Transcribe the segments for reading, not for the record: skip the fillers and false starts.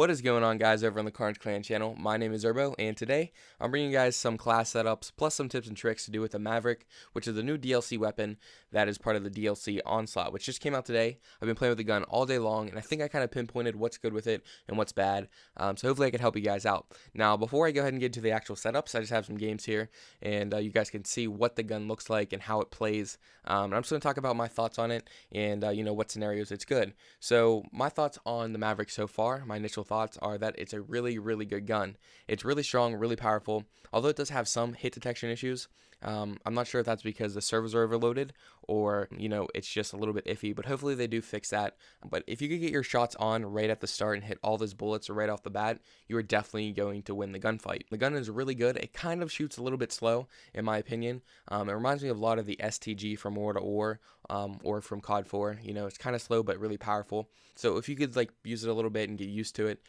What is going on, guys, over on the Carnage Clan channel? My name is Urbo, and today I'm bringing you guys some class setups plus some tips and tricks to do with the Maverick, which is the new DLC weapon that is part of the DLC Onslaught, which just came out today. I've been playing with the gun all day long, and I think I kind of pinpointed what's good with it and what's bad, so hopefully I can help you guys out. Now, before I go ahead and get into the actual setups, I just have some games here, and you guys can see what the gun looks like and how it plays. And I'm just going to talk about my thoughts on it and, what scenarios it's good. So my thoughts on the Maverick so far, my initial thoughts are that it's a really, really good gun. It's really strong, really powerful, although it does have some hit detection issues. I'm not sure if that's because the servers are overloaded or, it's just a little bit iffy, but hopefully they do fix that. But if you could get your shots on right at the start and hit all those bullets right off the bat, you are definitely going to win the gunfight. The gun is really good. It kind of shoots a little bit slow, in my opinion. It reminds me of a lot of the STG from War to War, or from COD 4. It's kind of slow but really powerful. So if you could use it a little bit and get used to it,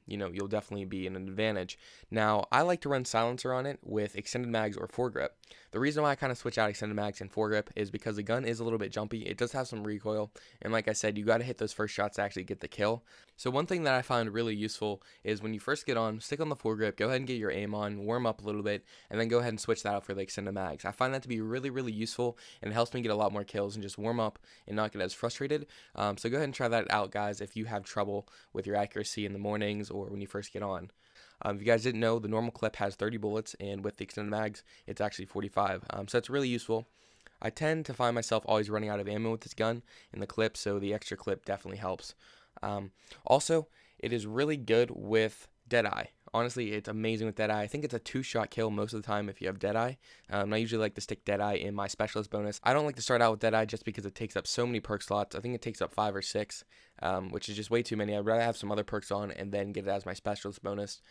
you'll definitely be in an advantage. Now, I like to run silencer on it with extended mags or foregrip. The reason why I kind of switch out extended mags and foregrip is because the gun is a little bit jumpy. It does have some recoil, and like I said, you got to hit those first shots to actually get the kill. So one thing that I find really useful is when you first get on, stick on the foregrip, go ahead and get your aim on, warm up a little bit, and then go ahead and switch that out for the extended mags. I find that to be really, really useful, and it helps me get a lot more kills and just warm up and not get as frustrated. So go ahead and try that out, guys, if you have trouble with your accuracy in the mornings or when you first get on. If you guys didn't know, the normal clip has 30 bullets, and with the extended mags, it's actually 45. So it's really useful. I tend to find myself always running out of ammo with this gun in the clip, so the extra clip definitely helps. Also, it is really good with Deadeye. Honestly, it's amazing with Deadeye. I think it's a 2-shot kill most of the time if you have Deadeye. I usually like to stick Deadeye in my specialist bonus. I don't like to start out with Deadeye just because it takes up so many perk slots. I think it takes up 5 or 6, which is just way too many. I'd rather have some other perks on and then get it as my specialist bonus,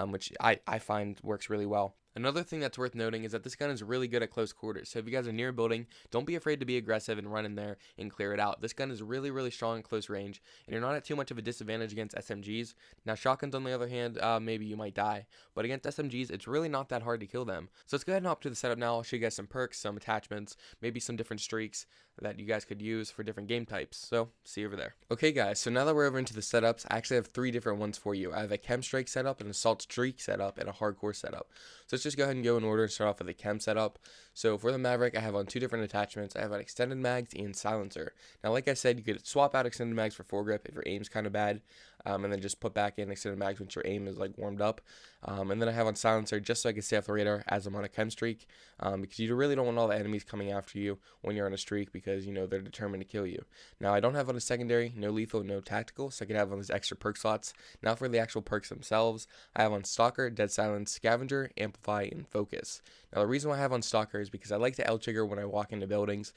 which I find works really well. Another thing that's worth noting is that this gun is really good at close quarters. So if you guys are near a building, don't be afraid to be aggressive and run in there and clear it out. This gun is really, really strong at close range, and you're not at too much of a disadvantage against SMGs. Now, shotguns, on the other hand, maybe you might die. But against SMGs, it's really not that hard to kill them. So let's go ahead and hop to the setup now. I'll show you guys some perks, some attachments, maybe some different streaks that you guys could use for different game types. So see you over there. Okay, guys, so now that we're over into the setups, I actually have 3 different ones for you. I have a chem strike setup, an assault streak setup, and a hardcore setup. So let's just go ahead and go in order and start off with the chem setup. So for the Maverick, I have on 2 different attachments. I have an extended mags and silencer. Now, like I said, you could swap out extended mags for foregrip if your aim's kind of bad, and then just put back in extended mags once your aim is warmed up. And then I have on silencer just so I can stay off the radar as I'm on a chem streak, because you really don't want all the enemies coming after you when you're on a streak, because they're determined to kill you. Now, I don't have on a secondary, no lethal, no tactical, so I can have on these extra perk slots. Now for the actual perks themselves, I have on stalker, dead silence, scavenger, amplify, and focus. Now, the reason why I have on stalker is because I like to L trigger when I walk into buildings,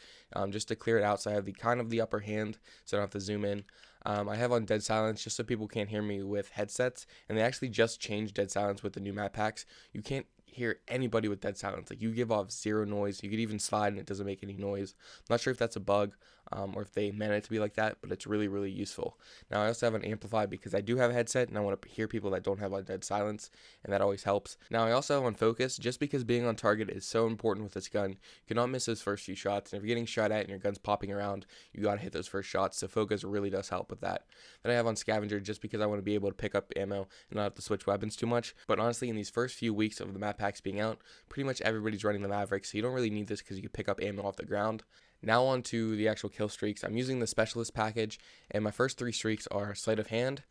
just to clear it out so I have the upper hand, so I don't have to zoom in. I have on dead silence just so people can't hear me with headsets, and they actually just changed dead silence with the new map packs. You can't hear anybody with dead silence. You give off 0 noise. You could even slide and it doesn't make any noise. I'm not sure if that's a bug, or if they meant it to be like that, but it's really, really useful. Now, I also have an amplify because I do have a headset and I want to hear people that don't have on dead silence, and that always helps. Now, I also have on focus just because being on target is so important with this gun. You cannot miss those first few shots, and if you're getting shot at and your gun's popping around, you got to hit those first shots, so focus really does help with that. Then I have on scavenger just because I want to be able to pick up ammo and not have to switch weapons too much. But honestly, in these first few weeks of the map packs being out, pretty much everybody's running the Maverick, so you don't really need this because you can pick up ammo off the ground. Now on to the actual kill streaks. I'm using the specialist package, and my first 3 streaks are sleight of hand,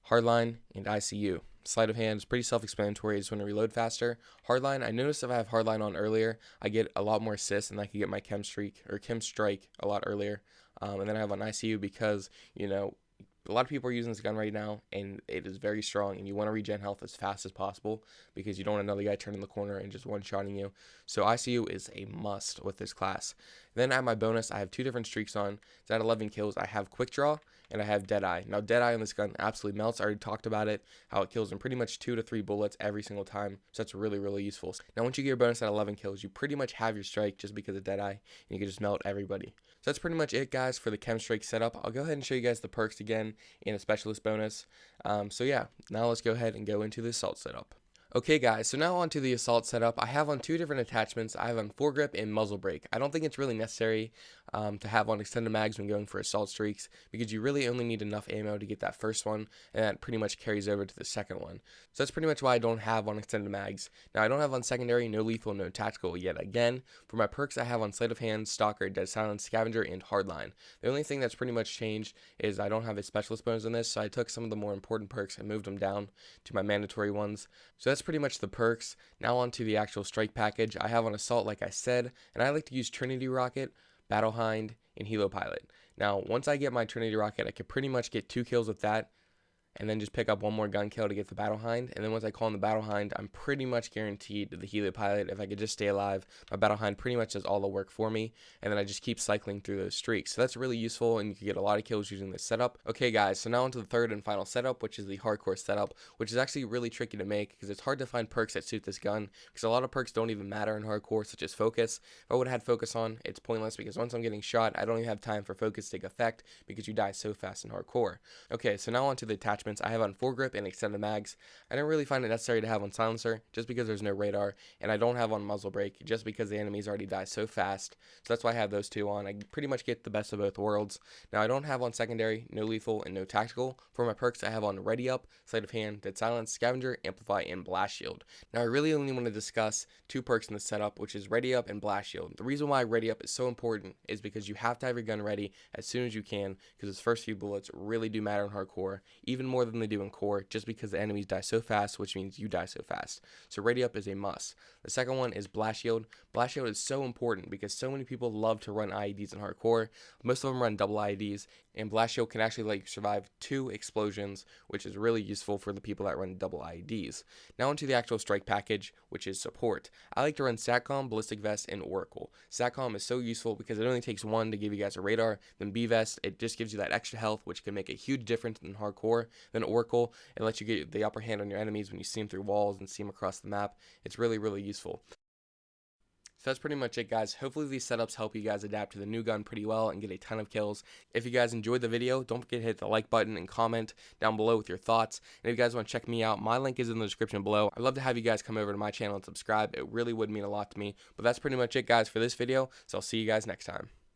hardline, and ICU. Sleight of hand is pretty self-explanatory. I just want to reload faster. Hardline, I noticed if I have hardline on earlier, I get a lot more assists, and I can get my chem streak or chem strike a lot earlier. And then I have on ICU because, a lot of people are using this gun right now, and it is very strong, and you want to regen health as fast as possible because you don't want another guy turning the corner and just one-shotting you. So ICU is a must with this class. Then at my bonus, I have 2 different streaks on. So at 11 kills, I have quick draw and I have Deadeye. Now, Deadeye on this gun absolutely melts. I already talked about it, how it kills in pretty much 2 to 3 bullets every single time. So that's really, really useful. Now, once you get your bonus at 11 kills, you pretty much have your strike just because of Deadeye, and you can just melt everybody. So that's pretty much it, guys, for the chem strike setup. I'll go ahead and show you guys the perks again in a specialist bonus. So yeah, now let's go ahead and go into the assault setup. Okay, guys, so now on to the assault setup. I have on 2 different attachments. I have on foregrip and muzzle brake. I don't think it's really necessary to have on extended mags when going for assault streaks, because you really only need enough ammo to get that first one, and that pretty much carries over to the second one. So that's pretty much why I don't have on extended mags. Now I don't have on secondary, no lethal, no tactical yet again. For my perks, I have on sleight of hand, stalker, dead silence, scavenger, and hardline. The only thing that's pretty much changed is I don't have a specialist bonus in this, so I took some of the more important perks and moved them down to my mandatory ones. So that's pretty much the perks. Now on to the actual strike package. I have on assault, like I said, and I like to use Trinity Rocket, Battle Hind, and Helo Pilot. Now, once I get my Trinity Rocket, I could pretty much get 2 kills with that, and then just pick up one more gun kill to get the Battle Hind. And then once I call in the Battle Hind, I'm pretty much guaranteed the Helo Pilot. If I could just stay alive, my Battle Hind pretty much does all the work for me, and then I just keep cycling through those streaks. So that's really useful, and you can get a lot of kills using this setup. Okay guys, so now onto the third and final setup, which is the hardcore setup, which is actually really tricky to make because it's hard to find perks that suit this gun, because a lot of perks don't even matter in hardcore, such as focus. If I would have had focus on, it's pointless, because once I'm getting shot, I don't even have time for focus to take effect, because you die so fast in hardcore. Okay, so now onto the attachments. I have on foregrip and extended mags. I don't really find it necessary to have on silencer, just because there's no radar, and I don't have on muzzle brake, just because the enemies already die so fast. So that's why I have those two on. I pretty much get the best of both worlds. Now I don't have on secondary, no lethal, and no tactical. For my perks, I have on ready up, sleight of hand, dead silence, scavenger, amplify, and blast shield. Now I really only want to discuss 2 perks in the setup, which is ready up and blast shield. The reason why ready up is so important is because you have to have your gun ready as soon as you can, because those first few bullets really do matter in hardcore, even more than they do in core, just because the enemies die so fast, which means you die so fast. So ready up is a must. The second one is blast shield. Blast shield is so important because so many people love to run IEDs in hardcore. Most of them run double IEDs, and blast shield can actually let you survive 2 explosions, which is really useful for the people that run double IEDs. Now into the actual strike package, which is support. I like to run SATCOM, ballistic vest, and oracle. SATCOM is so useful because it only takes 1 to give you guys a radar. Then B-vest, it just gives you that extra health, which can make a huge difference in hardcore. Then oracle, it lets you get the upper hand on your enemies when you see them through walls and see them across the map. It's really, really useful. So that's pretty much it, guys. Hopefully these setups help you guys adapt to the new gun pretty well and get a ton of kills. If you guys enjoyed the video, don't forget to hit the like button and comment down below with your thoughts. And if you guys want to check me out, my link is in the description below. I'd love to have you guys come over to my channel and subscribe. It really would mean a lot to me. But that's pretty much it, guys, for this video. So I'll see you guys next time.